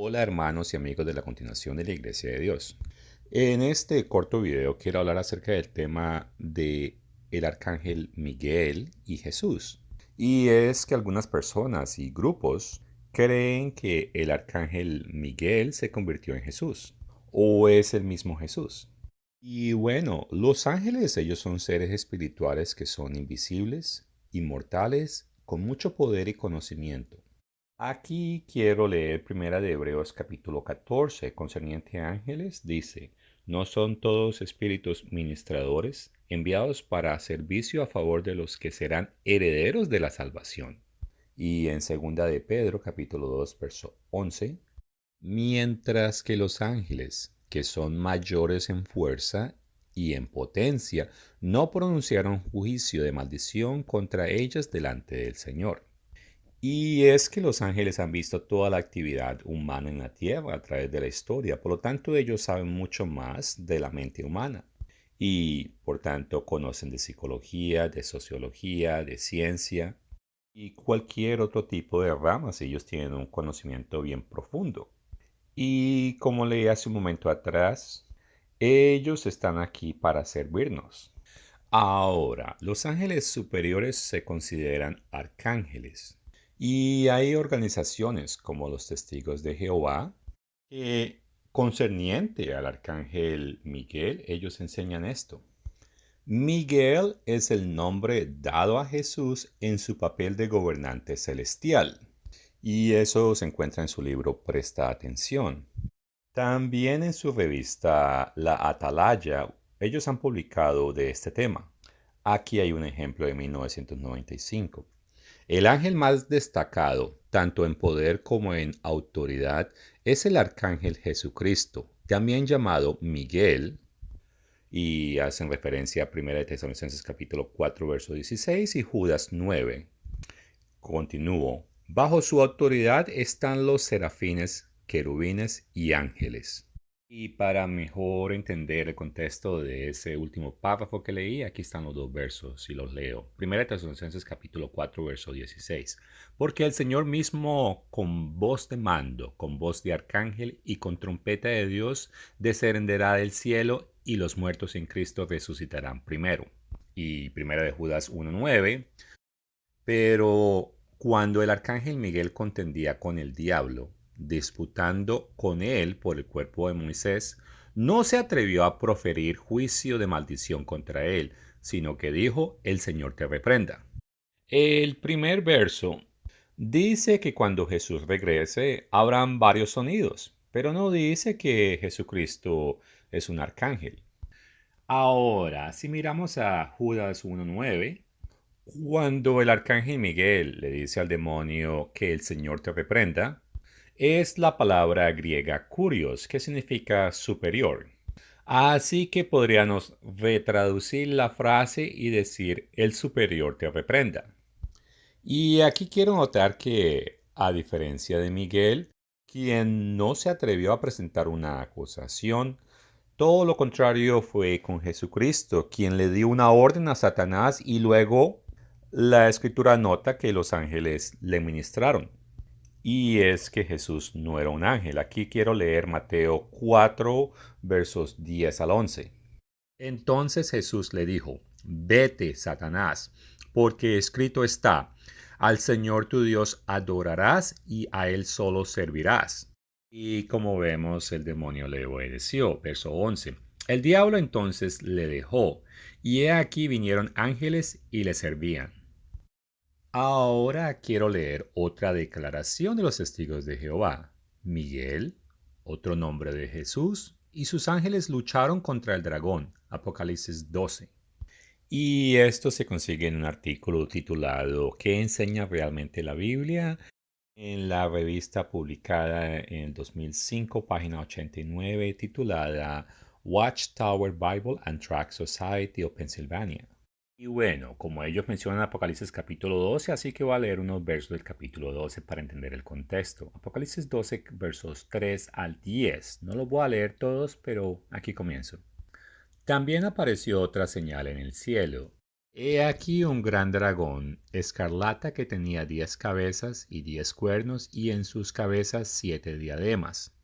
Hola hermanos y amigos de la continuación de la Iglesia de Dios. En este corto video quiero hablar acerca del tema de el arcángel Miguel y Jesús. Y es que algunas personas y grupos creen que el arcángel Miguel se convirtió en Jesús o es el mismo Jesús. Y bueno, los ángeles, ellos son seres espirituales que son invisibles, inmortales, con mucho poder y conocimiento. Aquí quiero leer Primera de Hebreos capítulo 14 concerniente a ángeles. Dice, ¿no son todos espíritus ministradores enviados para servicio a favor de los que serán herederos de la salvación? Y en Segunda de Pedro capítulo 2 verso 11, mientras que los ángeles, que son mayores en fuerza y en potencia, no pronunciaron juicio de maldición contra ellas delante del Señor. Y es que los ángeles han visto toda la actividad humana en la tierra a través de la historia, por lo tanto ellos saben mucho más de la mente humana y por tanto conocen de psicología, de sociología, de ciencia y cualquier otro tipo de ramas. Ellos tienen un conocimiento bien profundo. Y como leí hace un momento atrás, ellos están aquí para servirnos. Ahora, los ángeles superiores se consideran arcángeles y hay organizaciones como los Testigos de Jehová que concerniente al arcángel Miguel, ellos enseñan esto. Miguel es el nombre dado a Jesús en su papel de gobernante celestial y eso se encuentra en su libro Presta Atención. También en su revista La Atalaya, ellos han publicado de este tema. Aquí hay un ejemplo de 1995. El ángel más destacado, tanto en poder como en autoridad, es el arcángel Jesucristo, también llamado Miguel, y hacen referencia a 1 Tesalonicenses capítulo 4, verso 16 y Judas 9. Continúo. Bajo su autoridad están los serafines, querubines y ángeles. Y para mejor entender el contexto de ese último párrafo que leí, aquí están los dos versos y los leo. Primera Tesalonicenses capítulo 4, verso 16. Porque el Señor mismo con voz de mando, con voz de arcángel y con trompeta de Dios descenderá del cielo y los muertos en Cristo resucitarán primero. Y primera de Judas 1:9. Pero cuando el arcángel Miguel contendía con el diablo, disputando con él por el cuerpo de Moisés, no se atrevió a proferir juicio de maldición contra él, sino que dijo, el Señor te reprenda. El primer verso dice que cuando Jesús regrese habrán varios sonidos, pero no dice que Jesucristo es un arcángel. Ahora, si miramos a Judas 1:9, cuando el arcángel Miguel le dice al demonio que el Señor te reprenda, es la palabra griega kurios, que significa superior. Así que podríamos retraducir la frase y decir el superior te reprenda. Y aquí quiero notar que, a diferencia de Miguel, quien no se atrevió a presentar una acusación, todo lo contrario fue con Jesucristo, quien le dio una orden a Satanás y luego la escritura nota que los ángeles le ministraron. Y es que Jesús no era un ángel. Aquí quiero leer Mateo 4, versos 10 al 11. Entonces Jesús le dijo, vete, Satanás, porque escrito está, al Señor tu Dios adorarás y a Él solo servirás. Y como vemos, el demonio le obedeció. Verso 11. El diablo entonces le dejó, y he aquí vinieron ángeles y le servían. Ahora quiero leer otra declaración de los testigos de Jehová. Miguel, otro nombre de Jesús, y sus ángeles lucharon contra el dragón. Apocalipsis 12. Y esto se consigue en un artículo titulado ¿Qué enseña realmente la Biblia? En la revista publicada en el 2005, página 89, titulada Watchtower Bible and Tract Society of Pennsylvania. Y bueno, como ellos mencionan Apocalipsis capítulo 12, así que voy a leer unos versos del capítulo 12 para entender el contexto. Apocalipsis 12, versos 3 al 10. No los voy a leer todos, pero aquí comienzo. También apareció otra señal en el cielo. He aquí un gran dragón, escarlata, que tenía 10 cabezas y 10 cuernos, y en sus cabezas 7 diademas.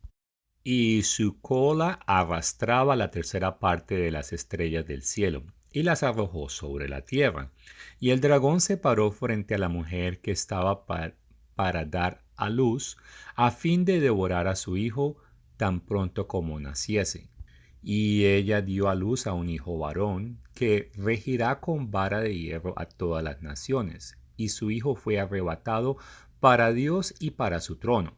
Y su cola arrastraba la tercera parte de las estrellas del cielo, y las arrojó sobre la tierra. Y el dragón se paró frente a la mujer que estaba para dar a luz, a fin de devorar a su hijo tan pronto como naciese. Y ella dio a luz a un hijo varón, que regirá con vara de hierro a todas las naciones, y su hijo fue arrebatado para Dios y para su trono.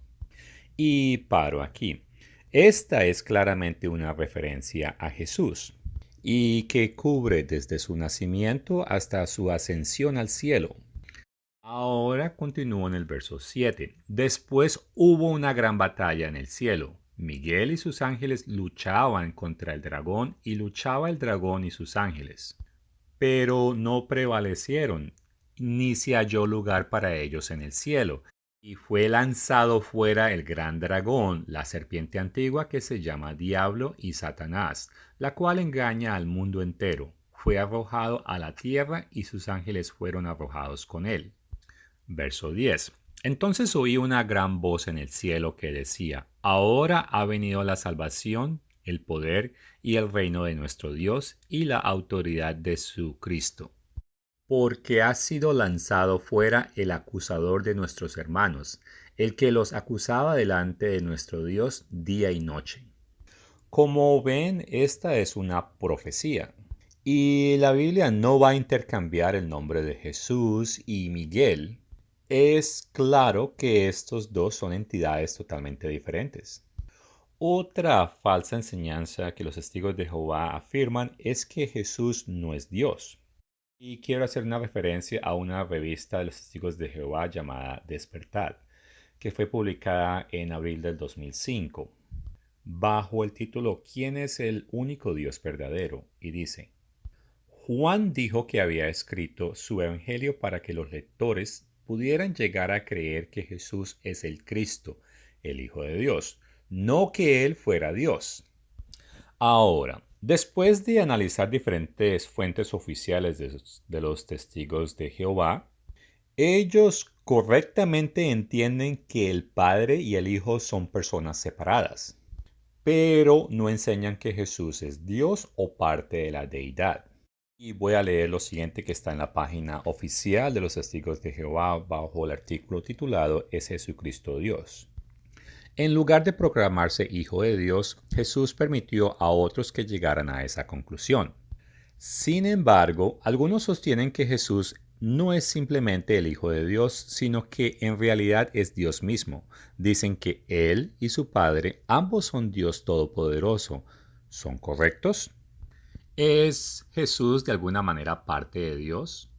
Y paro aquí. Esta es claramente una referencia a Jesús, y que cubre desde su nacimiento hasta su ascensión al cielo. Ahora continúo en el verso 7. Después hubo una gran batalla en el cielo. Miguel y sus ángeles luchaban contra el dragón, y luchaba el dragón y sus ángeles. Pero no prevalecieron, ni se halló lugar para ellos en el cielo. Y fue lanzado fuera el gran dragón, la serpiente antigua, que se llama Diablo y Satanás, la cual engaña al mundo entero. Fue arrojado a la tierra, y sus ángeles fueron arrojados con él. Verso 10. Entonces oí una gran voz en el cielo que decía: Ahora ha venido la salvación, el poder y el reino de nuestro Dios y la autoridad de su Cristo. Porque ha sido lanzado fuera el acusador de nuestros hermanos, el que los acusaba delante de nuestro Dios día y noche. Como ven, esta es una profecía. Y la Biblia no va a intercambiar el nombre de Jesús y Miguel. Es claro que estos dos son entidades totalmente diferentes. Otra falsa enseñanza que los testigos de Jehová afirman es que Jesús no es Dios. Y quiero hacer una referencia a una revista de los testigos de Jehová llamada Despertad, que fue publicada en abril del 2005, bajo el título ¿Quién es el único Dios verdadero? Y dice: Juan dijo que había escrito su evangelio para que los lectores pudieran llegar a creer que Jesús es el Cristo, el Hijo de Dios, no que Él fuera Dios. Ahora, después de analizar diferentes fuentes oficiales de los testigos de Jehová, ellos correctamente entienden que el Padre y el Hijo son personas separadas, pero no enseñan que Jesús es Dios o parte de la deidad. Y voy a leer lo siguiente que está en la página oficial de los Testigos de Jehová bajo el artículo titulado ¿Es Jesucristo Dios? En lugar de proclamarse Hijo de Dios, Jesús permitió a otros que llegaran a esa conclusión. Sin embargo, algunos sostienen que Jesús no es simplemente el Hijo de Dios, sino que en realidad es Dios mismo. Dicen que Él y su Padre ambos son Dios Todopoderoso. ¿Son correctos? ¿Es Jesús de alguna manera parte de Dios?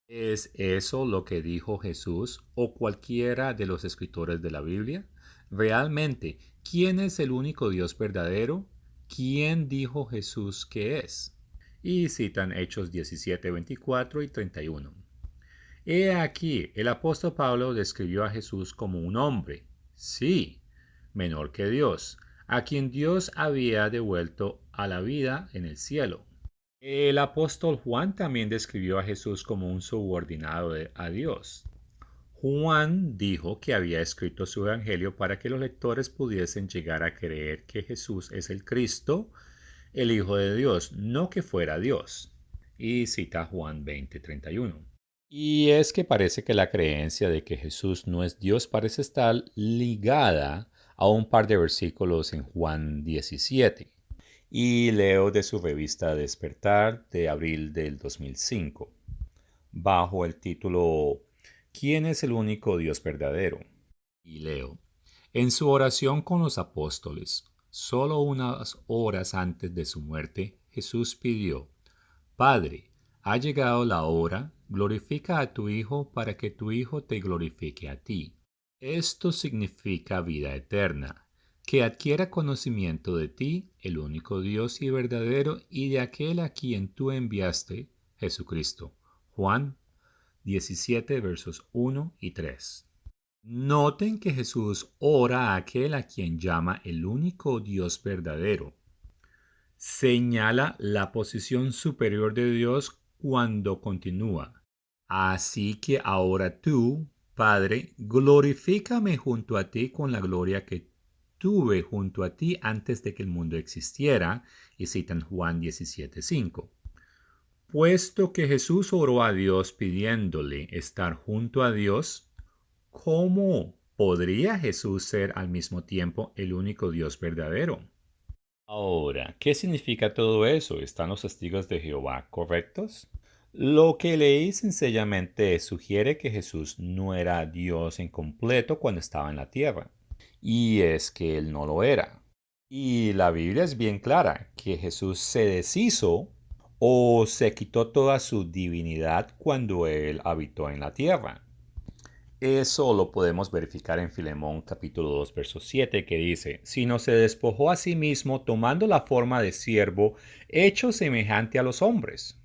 ¿Es eso lo que dijo Jesús o cualquiera de los escritores de la Biblia? Realmente, ¿quién es el único Dios verdadero? ¿Quién dijo Jesús que es? Y citan Hechos 17, 24 y 31. He aquí, el apóstol Pablo describió a Jesús como un hombre, sí, menor que Dios, a quien Dios había devuelto a la vida en el cielo. El apóstol Juan también describió a Jesús como un subordinado a Dios. Juan dijo que había escrito su evangelio para que los lectores pudiesen llegar a creer que Jesús es el Cristo, el Hijo de Dios, no que fuera Dios. Y cita Juan 20:31. Y es que parece que la creencia de que Jesús no es Dios parece estar ligada a un par de versículos en Juan 17. Y leo de su revista Despertar de abril del 2005, bajo el título ¿Quién es el único Dios verdadero? Y leo: En su oración con los apóstoles, solo unas horas antes de su muerte, Jesús pidió: Padre, ha llegado la hora, glorifica a tu Hijo para que tu Hijo te glorifique a ti. Esto significa vida eterna, que adquiera conocimiento de ti, el único Dios y verdadero, y de aquel a quien tú enviaste, Jesucristo. Juan 17, versos 1 y 3. Noten que Jesús ora a aquel a quien llama el único Dios verdadero. Señala la posición superior de Dios cuando continúa: Así que ahora tú, Padre, glorifícame junto a ti con la gloria que tuve junto a ti antes de que el mundo existiera. Y citan Juan 17:5. Puesto que Jesús oró a Dios pidiéndole estar junto a Dios, ¿cómo podría Jesús ser al mismo tiempo el único Dios verdadero? Ahora, ¿qué significa todo eso? ¿Están los testigos de Jehová correctos? Lo que leí sencillamente sugiere que Jesús no era Dios en completo cuando estaba en la tierra. Y es que él no lo era. Y la Biblia es bien clara que Jesús se deshizo o se quitó toda su divinidad cuando él habitó en la tierra. Eso lo podemos verificar en Filemón capítulo 2, verso 7, que dice: sino se despojó a sí mismo tomando la forma de siervo, hecho semejante a los hombres.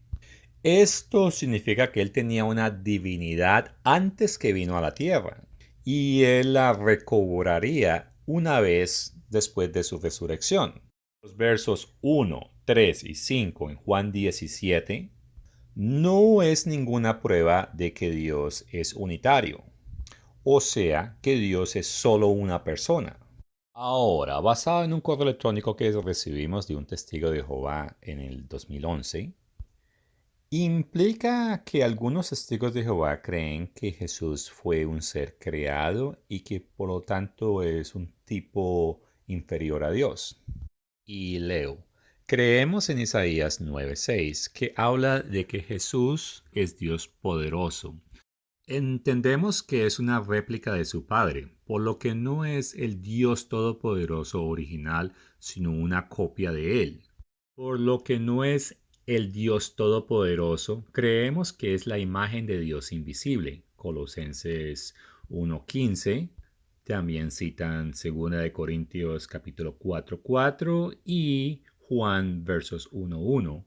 Esto significa que él tenía una divinidad antes que vino a la tierra, y él la recobraría una vez después de su resurrección. Los versos 1, 3 y 5 en Juan 17 no es ninguna prueba de que Dios es unitario, o sea, que Dios es solo una persona. Ahora, basado en un correo electrónico que recibimos de un testigo de Jehová en el 2011, implica que algunos testigos de Jehová creen que Jesús fue un ser creado y que por lo tanto es un tipo inferior a Dios. Y leo: creemos en Isaías 9:6, que habla de que Jesús es Dios poderoso. Entendemos que es una réplica de su Padre, por lo que no es el Dios todopoderoso original, sino una copia de él. Por lo que no es el Dios todopoderoso, creemos que es la imagen de Dios invisible. Colosenses 1:15. También citan 2 de Corintios capítulo 4:4 y Juan versos 1:1.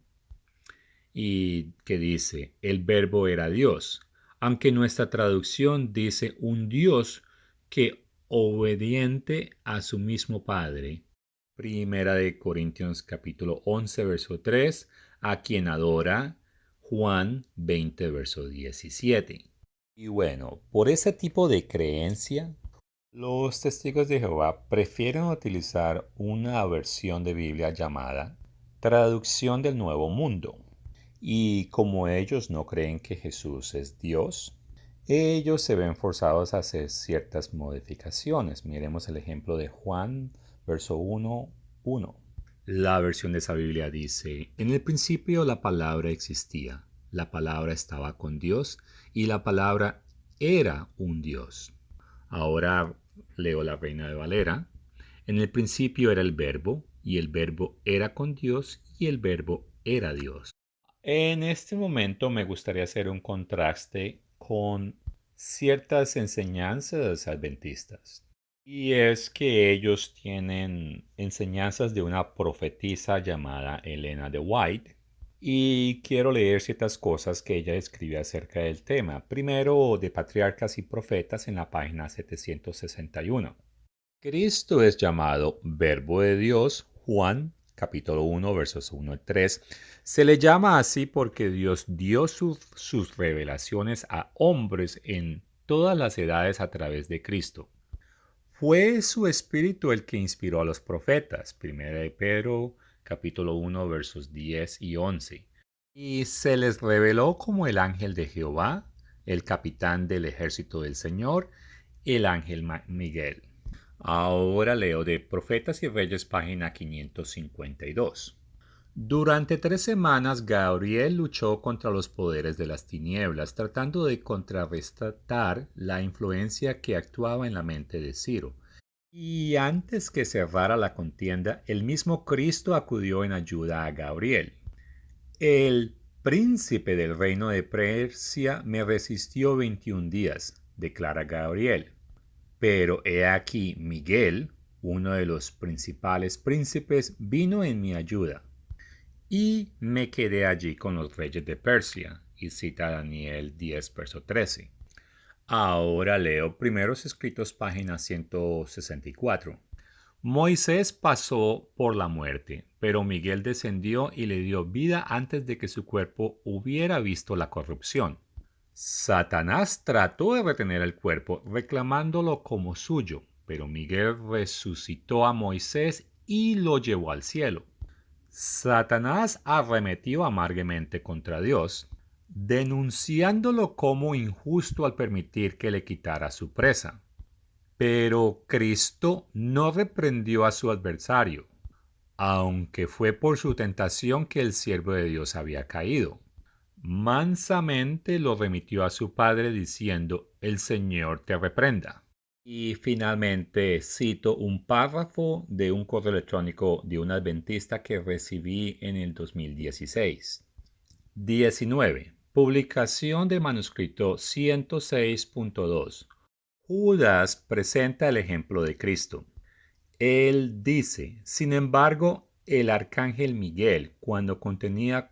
Y que dice: el verbo era Dios, aunque nuestra traducción dice un Dios que obediente a su mismo Padre. Primera de Corintios capítulo 11 verso 3, a quien adora. Juan 20 verso 17. Y bueno, por ese tipo de creencia, los testigos de Jehová prefieren utilizar una versión de Biblia llamada Traducción del Nuevo Mundo. Y como ellos no creen que Jesús es Dios, ellos se ven forzados a hacer ciertas modificaciones. Miremos el ejemplo de Juan, verso 1:1. La versión de esa Biblia dice: en el principio la palabra existía, la palabra estaba con Dios y la palabra era un Dios. Ahora leo la Reina de Valera: en el principio era el verbo, y el verbo era con Dios, y el verbo era Dios. En este momento me gustaría hacer un contraste con ciertas enseñanzas adventistas. Y es que ellos tienen enseñanzas de una profetisa llamada Elena de White. Y quiero leer ciertas cosas que ella escribe acerca del tema. Primero, de Patriarcas y Profetas en la página 761. Cristo es llamado Verbo de Dios, Juan capítulo 1, versos 1 al 3. Se le llama así porque Dios dio sus revelaciones a hombres en todas las edades a través de Cristo. Fue su espíritu el que inspiró a los profetas, 1 de Pedro capítulo 1, versos 10 y 11. Y se les reveló como el ángel de Jehová, el capitán del ejército del Señor, el ángel Miguel. Ahora leo de Profetas y Reyes, página 552. Durante 3 semanas Gabriel luchó contra los poderes de las tinieblas, tratando de contrarrestar la influencia que actuaba en la mente de Ciro. Y antes que cerrara la contienda, el mismo Cristo acudió en ayuda a Gabriel. El príncipe del reino de Persia me resistió 21 días, declara Gabriel. Pero he aquí Miguel, uno de los principales príncipes, vino en mi ayuda. Y me quedé allí con los reyes de Persia. Y cita Daniel 10, verso 13. Ahora leo Primeros Escritos, página 164. Moisés pasó por la muerte, pero Miguel descendió y le dio vida antes de que su cuerpo hubiera visto la corrupción. Satanás trató de retener el cuerpo, reclamándolo como suyo, pero Miguel resucitó a Moisés y lo llevó al cielo. Satanás arremetió amargamente contra Dios, denunciándolo como injusto al permitir que le quitara su presa. Pero Cristo no reprendió a su adversario, aunque fue por su tentación que el siervo de Dios había caído. Mansamente lo remitió a su padre diciendo, el Señor te reprenda. Y finalmente cito un párrafo de un correo electrónico de un adventista que recibí en el 2016. 19. Publicación de manuscrito 106.2. Judas presenta el ejemplo de Cristo. Él dice, sin embargo, el arcángel Miguel, cuando contendía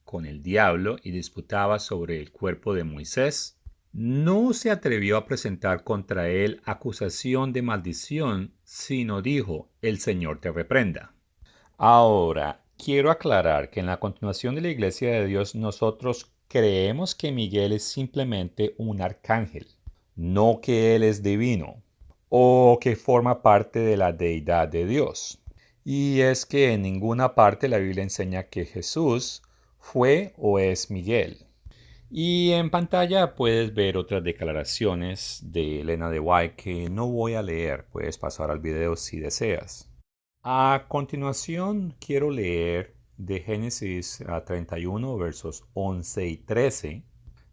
con el diablo y disputaba sobre el cuerpo de Moisés, no se atrevió a presentar contra él acusación de maldición, sino dijo, el Señor te reprenda. Ahora, quiero aclarar que en la continuación de la Iglesia de Dios nosotros creemos que Miguel es simplemente un arcángel, no que él es divino o que forma parte de la deidad de Dios. Y es que en ninguna parte la Biblia enseña que Jesús fue o es Miguel. Y en pantalla puedes ver otras declaraciones de Elena de White que no voy a leer, puedes pasar al video si deseas. A continuación quiero leer de Génesis 31 versos 11 y 13,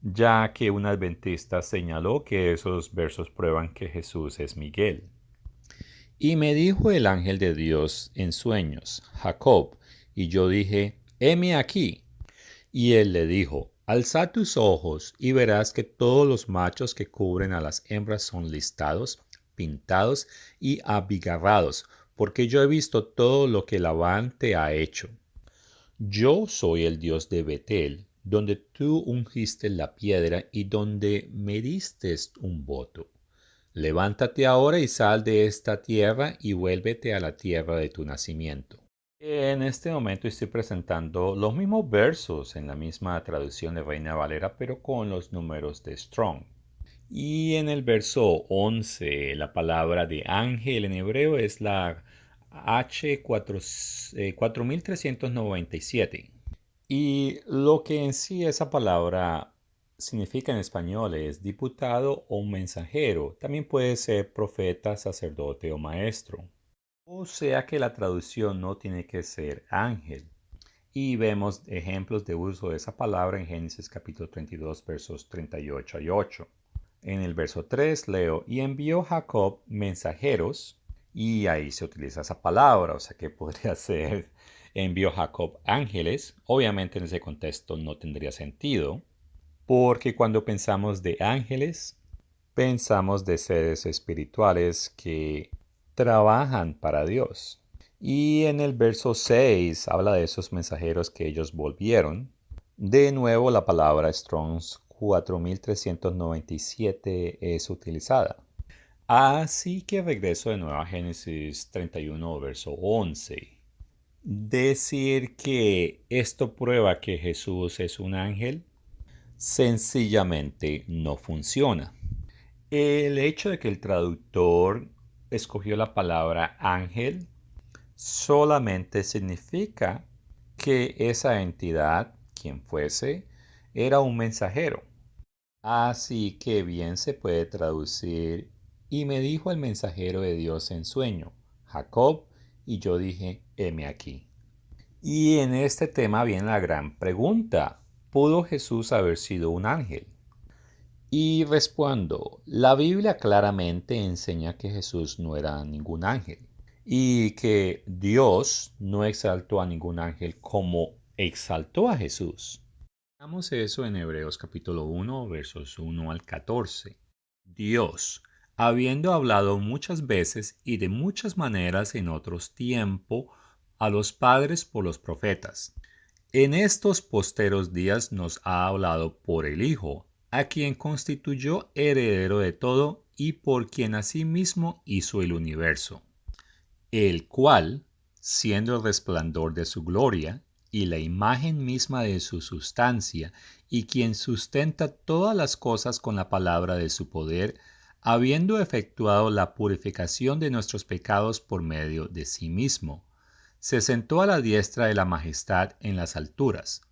ya que un adventista señaló que esos versos prueban que Jesús es Miguel. Y me dijo el ángel de Dios en sueños, Jacob, y yo dije, heme aquí. Y él le dijo, alza tus ojos y verás que todos los machos que cubren a las hembras son listados, pintados y abigarrados, porque yo he visto todo lo que Labán te ha hecho. Yo soy el Dios de Betel, donde tú ungiste la piedra y donde me diste un voto. Levántate ahora y sal de esta tierra y vuélvete a la tierra de tu nacimiento. En este momento estoy presentando los mismos versos en la misma traducción de Reina Valera, pero con los números de Strong. Y en el verso 11, la palabra de ángel en hebreo es la H4397. Y lo que en sí esa palabra significa en español es diputado o mensajero. También puede ser profeta, sacerdote o maestro. O sea que la traducción no tiene que ser ángel. Y vemos ejemplos de uso de esa palabra en Génesis capítulo 32 versos 38 y 8. En el verso 3 leo, y envió Jacob mensajeros, y ahí se utiliza esa palabra, o sea que podría ser, envió Jacob ángeles. Obviamente en ese contexto no tendría sentido, porque cuando pensamos de ángeles, pensamos de seres espirituales que trabajan para Dios. Y en el verso 6 habla de esos mensajeros que ellos volvieron. De nuevo la palabra Strong's 4397 es utilizada. Así que regreso de nuevo a Génesis 31, verso 11. Decir que esto prueba que Jesús es un ángel sencillamente no funciona. El hecho de que el traductor escogió la palabra ángel solamente significa que esa entidad, quien fuese, era un mensajero. Así que bien se puede traducir, y me dijo el mensajero de Dios en sueño, Jacob, y yo dije, heme aquí. Y en este tema viene la gran pregunta, ¿pudo Jesús haber sido un ángel? Y respondo, la Biblia claramente enseña que Jesús no era ningún ángel y que Dios no exaltó a ningún ángel como exaltó a Jesús. Veamos eso en Hebreos capítulo 1, versos 1 al 14. Dios, habiendo hablado muchas veces y de muchas maneras en otros tiempos a los padres por los profetas, en estos posteros días nos ha hablado por el Hijo, a quien constituyó heredero de todo y por quien asimismo hizo el universo. el cual, siendo el resplandor de su gloria y la imagen misma de su sustancia, y quien sustenta todas las cosas con la palabra de su poder, habiendo efectuado la purificación de nuestros pecados por medio de sí mismo, se sentó a la diestra de la majestad en las alturas,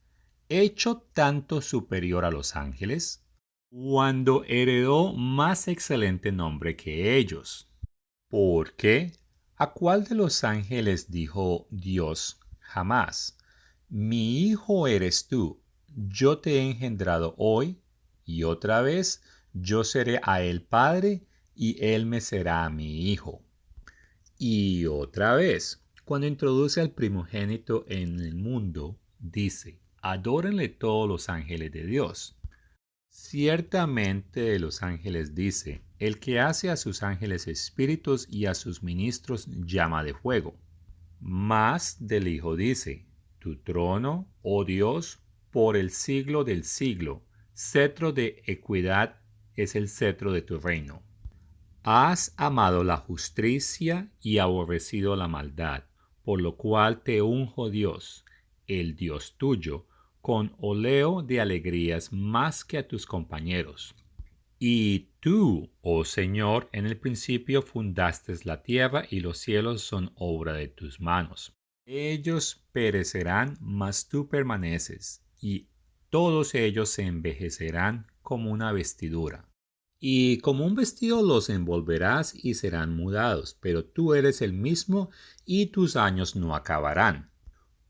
hecho tanto superior a los ángeles, cuando heredó más excelente nombre que ellos. Porque, ¿a cuál de los ángeles dijo Dios jamás: Mi hijo eres tú, yo te he engendrado hoy, y otra vez yo seré a él padre, y él me será mi hijo? Y otra vez, cuando introduce al primogénito en el mundo, dice: Adórenle todos los ángeles de Dios. Ciertamente de los ángeles dice: El que hace a sus ángeles espíritus y a sus ministros llama de fuego. Mas del Hijo dice: Tu trono, oh Dios, por el siglo del siglo, cetro de equidad es el cetro de tu reino. Has amado la justicia y aborrecido la maldad, por lo cual te unjo Dios, el Dios tuyo, con óleo de alegrías más que a tus compañeros. Y tú, oh Señor, en el principio fundaste la tierra, y los cielos son obra de tus manos. Ellos perecerán, mas tú permaneces, y todos ellos se envejecerán como una vestidura. Y como un vestido los envolverás y serán mudados, pero tú eres el mismo y tus años no acabarán.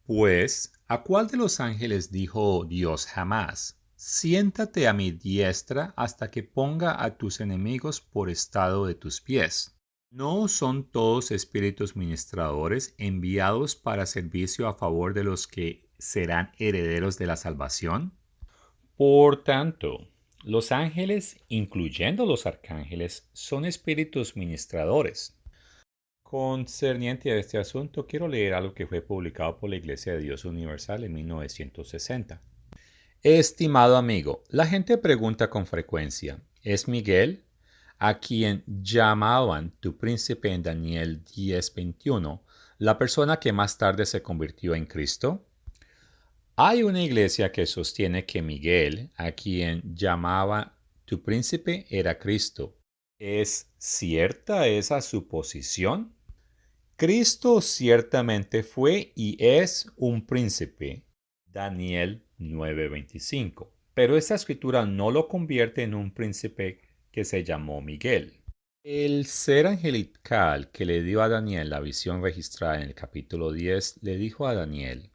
Pues, ¿a cuál de los ángeles dijo Dios jamás: Siéntate a mi diestra hasta que ponga a tus enemigos por estrado de tus pies? ¿No son todos espíritus ministradores enviados para servicio a favor de los que serán herederos de la salvación? Por tanto, los ángeles, incluyendo los arcángeles, son espíritus ministradores. Concerniente a este asunto, quiero leer algo que fue publicado por la Iglesia de Dios Universal en 1960. Estimado amigo, la gente pregunta con frecuencia: ¿es Miguel, a quien llamaban tu príncipe en Daniel 10:21, la persona que más tarde se convirtió en Cristo? Hay una iglesia que sostiene que Miguel, a quien llamaba tu príncipe, era Cristo. ¿Es cierta esa suposición? Cristo ciertamente fue y es un príncipe. Daniel 9:25. Pero esta escritura no lo convierte en un príncipe que se llamó Miguel. El ser angelical que le dio a Daniel la visión registrada en el capítulo 10 le dijo a Daniel: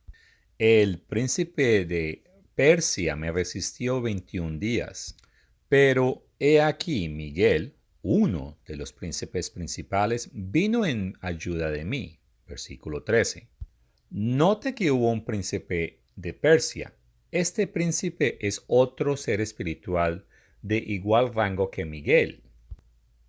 El príncipe de Persia me resistió 21 días, pero he aquí Miguel, uno de los príncipes principales, vino en ayuda de mí. Versículo 13. Note que hubo un príncipe de Persia. Este príncipe es otro ser espiritual de igual rango que Miguel.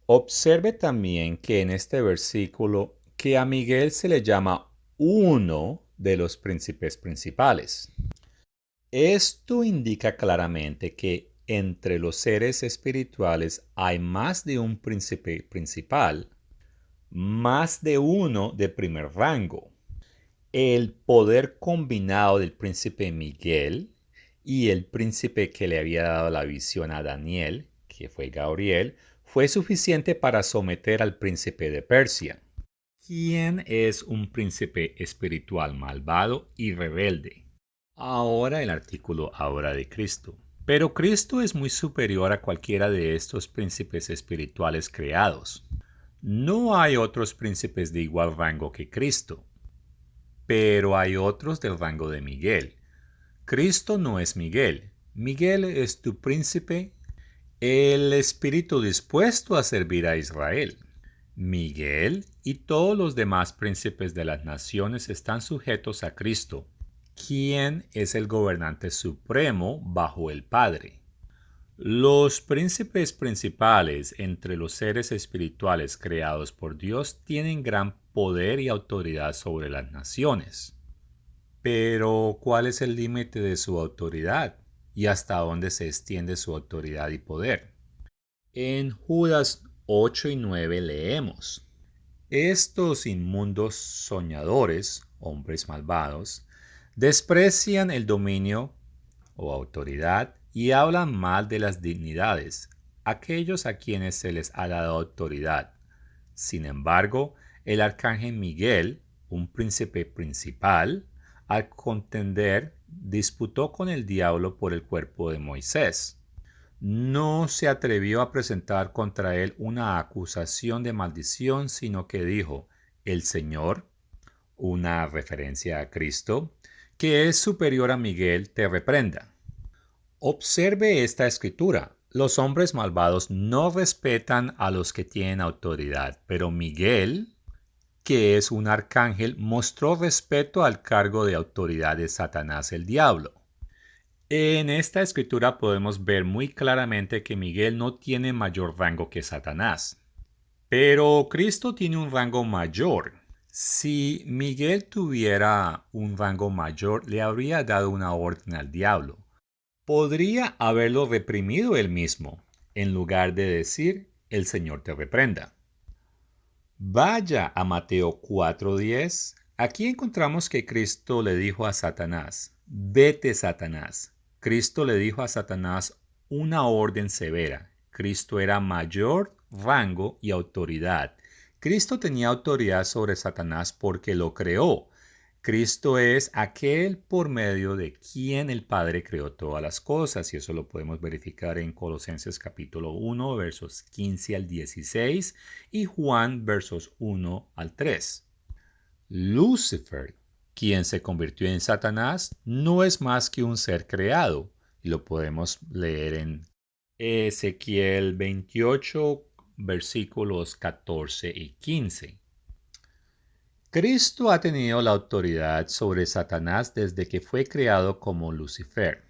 Observe también que en este versículo que a Miguel se le llama uno de los príncipes principales. Esto indica claramente que entre los seres espirituales hay más de un príncipe principal, más de uno de primer rango. El poder combinado del príncipe Miguel y el príncipe que le había dado la visión a Daniel, que fue Gabriel, fue suficiente para someter al príncipe de Persia. ¿Quién es un príncipe espiritual malvado y rebelde? Ahora el artículo habla de Cristo. Pero Cristo es muy superior a cualquiera de estos príncipes espirituales creados. No hay otros príncipes de igual rango que Cristo, pero hay otros del rango de Miguel. Cristo no es Miguel. Miguel es tu príncipe, el espíritu dispuesto a servir a Israel. Miguel y todos los demás príncipes de las naciones están sujetos a Cristo, quien es el gobernante supremo bajo el Padre. Los príncipes principales entre los seres espirituales creados por Dios tienen gran poder y autoridad sobre las naciones. Pero, ¿cuál es el límite de su autoridad y hasta dónde se extiende su autoridad y poder? En Judas 8 y 9 leemos: Estos inmundos soñadores, hombres malvados, desprecian el dominio o autoridad y hablan mal de las dignidades, aquellos a quienes se les ha dado autoridad. Sin embargo, el arcángel Miguel, un príncipe principal, al contender, disputó con el diablo por el cuerpo de Moisés. No se atrevió a presentar contra él una acusación de maldición, sino que dijo, el Señor, una referencia a Cristo, que es superior a Miguel, te reprenda. Observe esta escritura. Los hombres malvados no respetan a los que tienen autoridad, pero Miguel, que es un arcángel, mostró respeto al cargo de autoridad de Satanás el diablo. En esta escritura podemos ver muy claramente que Miguel no tiene mayor rango que Satanás. Pero Cristo tiene un rango mayor. Si Miguel tuviera un rango mayor, le habría dado una orden al diablo. Podría haberlo reprimido él mismo, en lugar de decir, el Señor te reprenda. Vaya a Mateo 4:10. Aquí encontramos que Cristo le dijo a Satanás, vete Satanás. Cristo le dijo a Satanás una orden severa. Cristo era mayor rango y autoridad. Cristo tenía autoridad sobre Satanás porque lo creó. Cristo es aquel por medio de quien el Padre creó todas las cosas, y eso lo podemos verificar en Colosenses capítulo 1, versos 15 al 16 y Juan versos 1 al 3. Lucifer, quien se convirtió en Satanás, no es más que un ser creado, y lo podemos leer en Ezequiel 28, versículos 14 y 15. Cristo ha tenido la autoridad sobre Satanás desde que fue creado como Lucifer.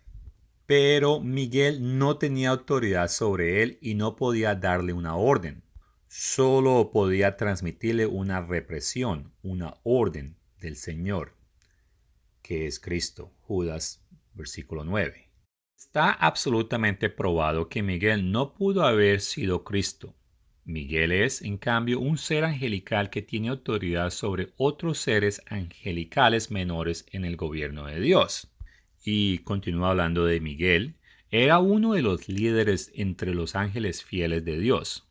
Pero Miguel no tenía autoridad sobre él y no podía darle una orden. Solo podía transmitirle una represión, una orden del Señor, que es Cristo. Judas, versículo 9. Está absolutamente probado que Miguel no pudo haber sido Cristo. Miguel es, en cambio, un ser angelical que tiene autoridad sobre otros seres angelicales menores en el gobierno de Dios. Y continúa hablando de Miguel, era uno de los líderes entre los ángeles fieles de Dios,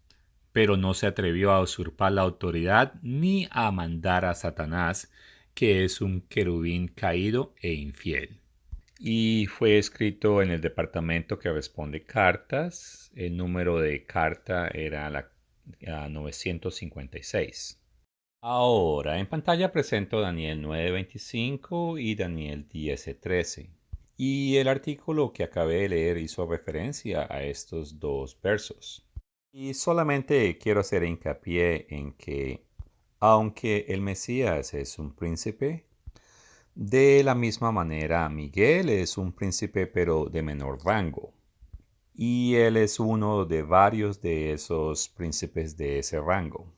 pero no se atrevió a usurpar la autoridad ni a mandar a Satanás, que es un querubín caído e infiel. Y fue escrito en el departamento que responde cartas. El número de carta era la 956. Ahora, en pantalla presento Daniel 9:25 y Daniel 10:13. Y el artículo que acabé de leer hizo referencia a estos dos versos. Y solamente quiero hacer hincapié en que, aunque el Mesías es un príncipe, de la misma manera Miguel es un príncipe pero de menor rango. Y él es uno de varios de esos príncipes de ese rango.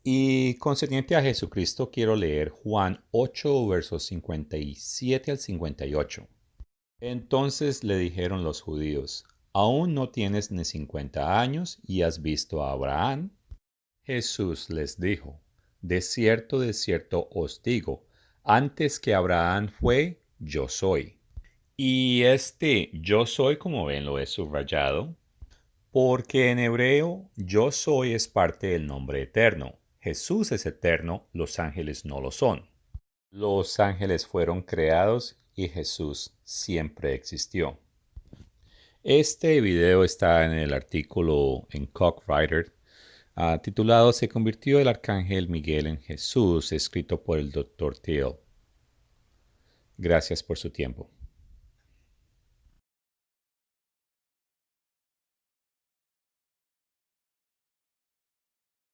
Y concerniente a Jesucristo quiero leer Juan 8, versos 57 al 58. Entonces le dijeron los judíos, ¿aún no tienes ni 50 años y has visto a Abraham? Jesús les dijo, de cierto os digo, antes que Abraham fue, yo soy. Y este yo soy, como ven, lo he subrayado, porque en hebreo yo soy es parte del nombre eterno. Jesús es eterno, los ángeles no lo son. Los ángeles fueron creados y Jesús siempre existió. Este video está en el artículo en Cockwriter titulado ¿Se convirtió el arcángel Miguel en Jesús?, escrito por el Dr. Thiel. Gracias por su tiempo.